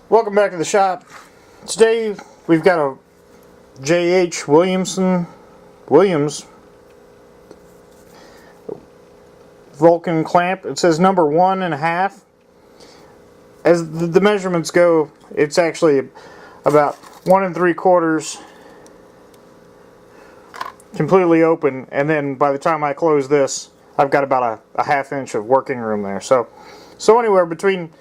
Welcome back to the shop. Today we've got a J.H. Williams Vulcan clamp. It says number 1.5. As the measurements go, it's actually about 1 3/4 completely open, and then by the time I close this, I've got about a ½ inch of working room there. So anywhere between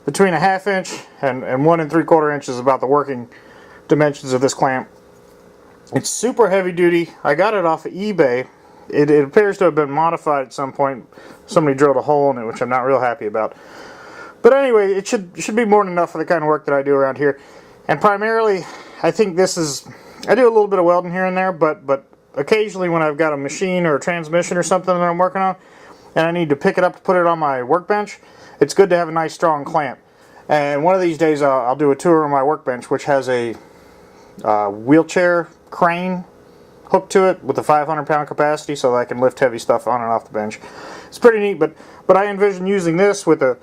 a ½ inch and 1 3/4 inches is about the working dimensions of this clamp. It's super heavy duty. I got it off of eBay. It appears to have been modified at some point. Somebody drilled a hole in it, which I'm not real happy about. But anyway, it should be more than enough for the kind of work that I do around here. And primarily, I think this is, I do a little bit of welding here and there, but occasionally when I've got a machine or a transmission or something that I'm working on, and I need to pick it up to put it on my workbench, it's good to have a nice strong clamp. And one of these days I'll do a tour of my workbench, which has a wheelchair crane hooked to it with a 500-pound capacity, so that I can lift heavy stuff on and off the bench. It's pretty neat, but I envision using this with a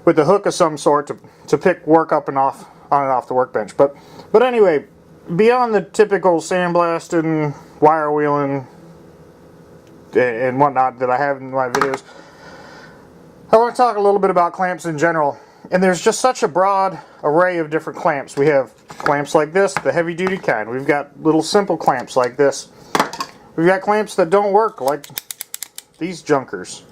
hook of some sort to pick work up and off on and off the workbench. But anyway, beyond the typical sandblasting, wire wheeling, and whatnot that I have in my videos, I want to talk a little bit about clamps in general. And there's just such a broad array of different clamps. We have clamps like this, the heavy duty kind. We've got little simple clamps like this. We've got clamps that don't work, like these junkers.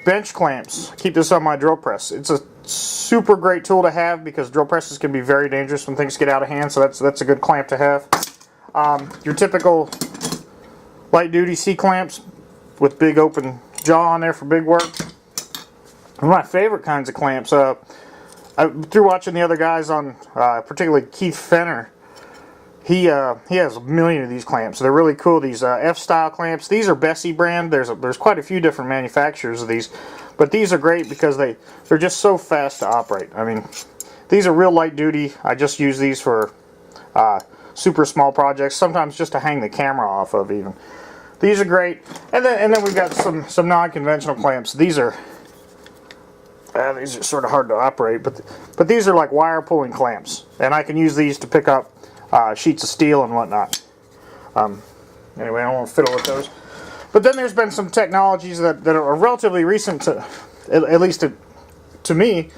Bench clamps. Keep this on my drill press. It's a super great tool to have because drill presses can be very dangerous when things get out of hand, so that's a good clamp to have. Your typical light duty C-clamps with big open jaw on there for big work. One of my favorite kinds of clamps, through watching the other guys on, particularly Keith Fenner, he has a million of these clamps. They're really cool. These F-style clamps. These are Bessie brand. There's quite a few different manufacturers of these, but these are great because they're just so fast to operate. I mean, these are real light duty. I just use these for super small projects, sometimes just to hang the camera off of even. These are great. And then we've got some non-conventional clamps. These are sort of hard to operate, but these are like wire pulling clamps, and I can use these to pick up sheets of steel and whatnot. Anyway, I don't want to fiddle with those. But then there's been some technologies that are relatively recent, at least to me,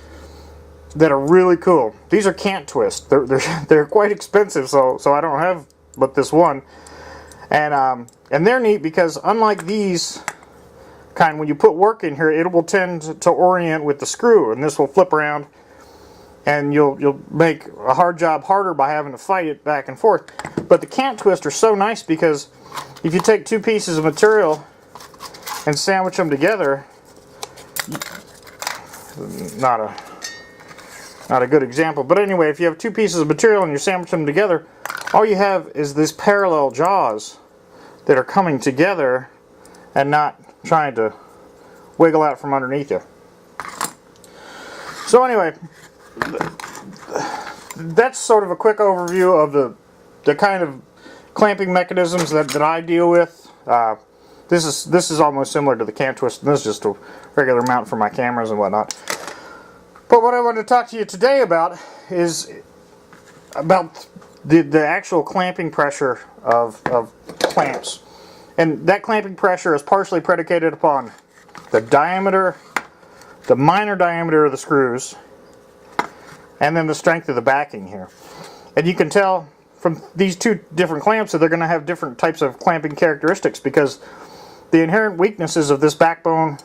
that are really cool. These are cant twist. They're quite expensive, so I don't have but this one, and they're neat because unlike these kind, when you put work in here, it will tend to orient with the screw, and this will flip around, and you'll make a hard job harder by having to fight it back and forth. But the cant twists are so nice because if you take two pieces of material and sandwich them together, not a good example, but anyway, if you have two pieces of material and you sandwich them together, all you have is these parallel jaws that are coming together and not trying to wiggle out from underneath you. So anyway, that's sort of a quick overview of the kind of clamping mechanisms that I deal with. This is almost similar to the cant twist, and this is just a regular mount for my cameras and whatnot. But what I wanted to talk to you today about is about the actual clamping pressure of clamps. And that clamping pressure is partially predicated upon the diameter, the minor diameter of the screws, and then the strength of the backing here. And you can tell from these two different clamps that they're going to have different types of clamping characteristics because the inherent weaknesses of this backbone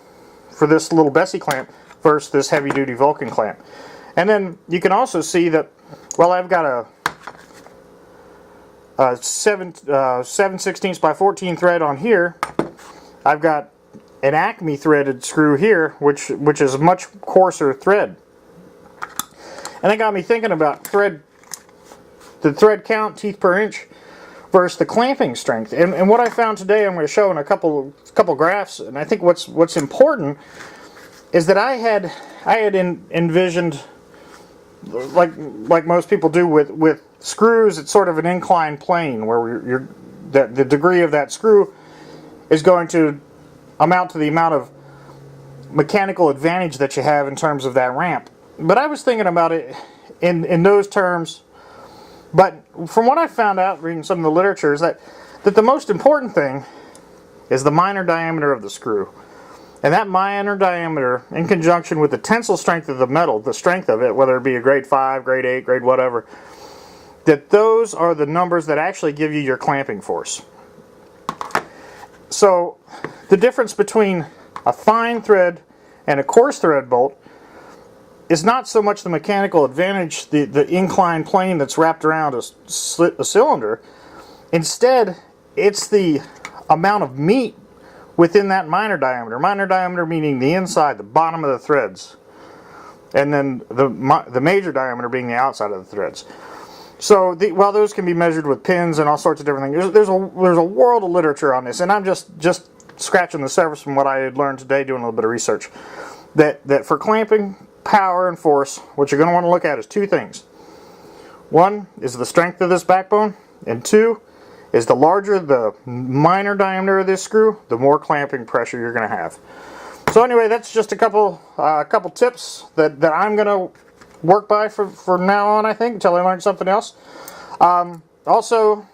for this little Bessie clamp versus this heavy-duty Vulcan clamp. And then you can also see that, well, I've got a 7/16 by 14 thread on here. I've got an Acme threaded screw here, which is a much coarser thread. And that got me thinking about the thread count, teeth per inch, versus the clamping strength. And what I found today, I'm going to show in a couple graphs. And I think what's important is that I had envisioned, like most people do with screws, it's sort of an inclined plane where the degree of that screw is going to amount to the amount of mechanical advantage that you have in terms of that ramp. But I was thinking about it in those terms. But from what I found out reading some of the literature is that the most important thing is the minor diameter of the screw. And that minor diameter, in conjunction with the tensile strength of the metal, the strength of it, whether it be a grade 5, grade 8, grade whatever, that those are the numbers that actually give you your clamping force. So the difference between a fine thread and a coarse thread bolt is not so much the mechanical advantage, the inclined plane that's wrapped around a cylinder. Instead, it's the amount of meat within that minor diameter. Minor diameter meaning the inside, the bottom of the threads. And then the major diameter being the outside of the threads. So while those can be measured with pins and all sorts of different things, there's a world of literature on this, and I'm just scratching the surface from what I had learned today doing a little bit of research. That for clamping power and force, what you're going to want to look at is two things. One is the strength of this backbone, and two is the larger the minor diameter of this screw, the more clamping pressure you're going to have. So anyway, that's just a couple tips that I'm going to work by for now on, I think, until I learn something else. Also,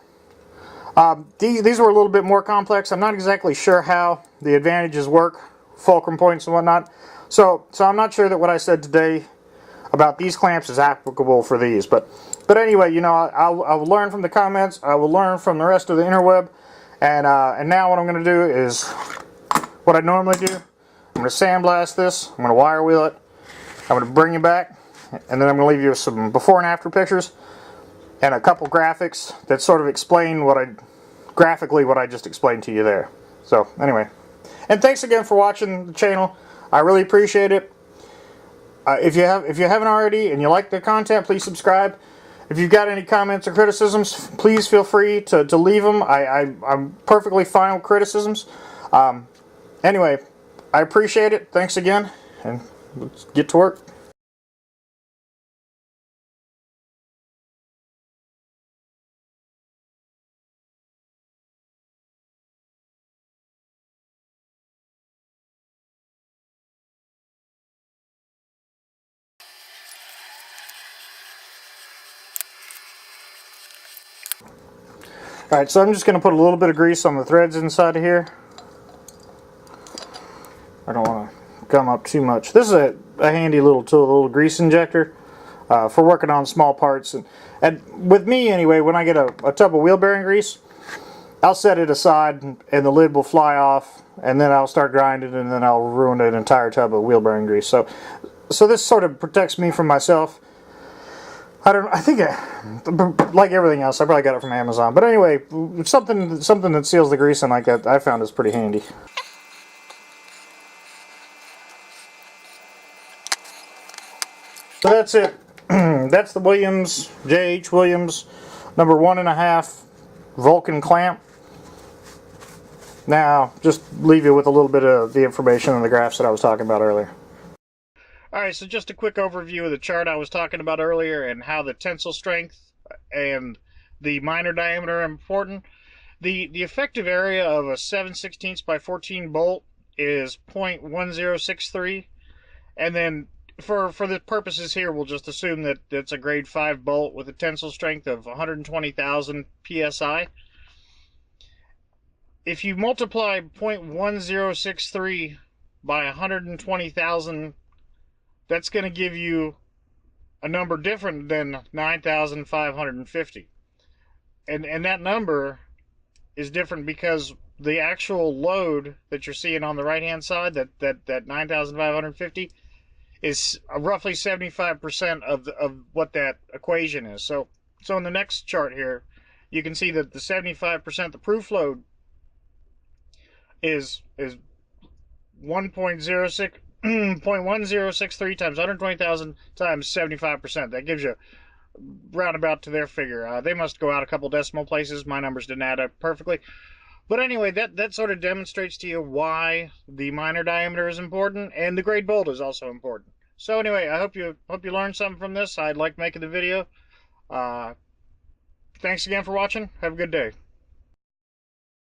these were a little bit more complex. I'm not exactly sure how the advantages work, fulcrum points and whatnot. So I'm not sure that what I said today about these clamps is applicable for these. But anyway, you know, I'll learn from the comments. I will learn from the rest of the interweb. And now what I'm going to do is what I normally do. I'm going to sandblast this. I'm going to wire wheel it. I'm going to bring it back. And then I'm going to leave you with some before and after pictures and a couple graphics that sort of explain graphically what I just explained to you there. So anyway, and thanks again for watching the channel. I really appreciate it. If you haven't already and you like the content, please subscribe. If you've got any comments or criticisms, please feel free to leave them. I'm perfectly fine with criticisms. Anyway, I appreciate it. Thanks again, and let's get to work. Alright, so I'm just going to put a little bit of grease on the threads inside of here. I don't want to gum up too much. This is a handy little tool, a little grease injector for working on small parts. And with me anyway, when I get a tub of wheel bearing grease, I'll set it aside and the lid will fly off, and then I'll start grinding, and then I'll ruin an entire tub of wheel bearing grease. So this sort of protects me from myself. I think like everything else, I probably got it from Amazon. But anyway, something that seals the grease in like that, I found is pretty handy. So that's it. That's the Williams, J.H. Williams, number 1.5 Vulcan clamp. Now, just leave you with a little bit of the information and the graphs that I was talking about earlier. Alright, so just a quick overview of the chart I was talking about earlier and how the tensile strength and the minor diameter are important. The effective area of a 7/16 by 14 bolt is 0.1063, and then for the purposes here, we'll just assume that it's a grade 5 bolt with a tensile strength of 120,000 psi. If you multiply 0.1063 by 120,000, that's going to give you a number different than 9,550. And that number is different because the actual load that you're seeing on the right hand side, that 9,550, is roughly 75% of what that equation is. So in the next chart here, you can see that the 75%, the proof load, is 1.06 0.1063 times 120,000 times 75%. That gives you roundabout to their figure. They must go out a couple decimal places. My numbers didn't add up perfectly. But anyway, that sort of demonstrates to you why the minor diameter is important, and the grade bolt is also important. So anyway, I hope you learned something from this. I like making the video. Thanks again for watching. Have a good day.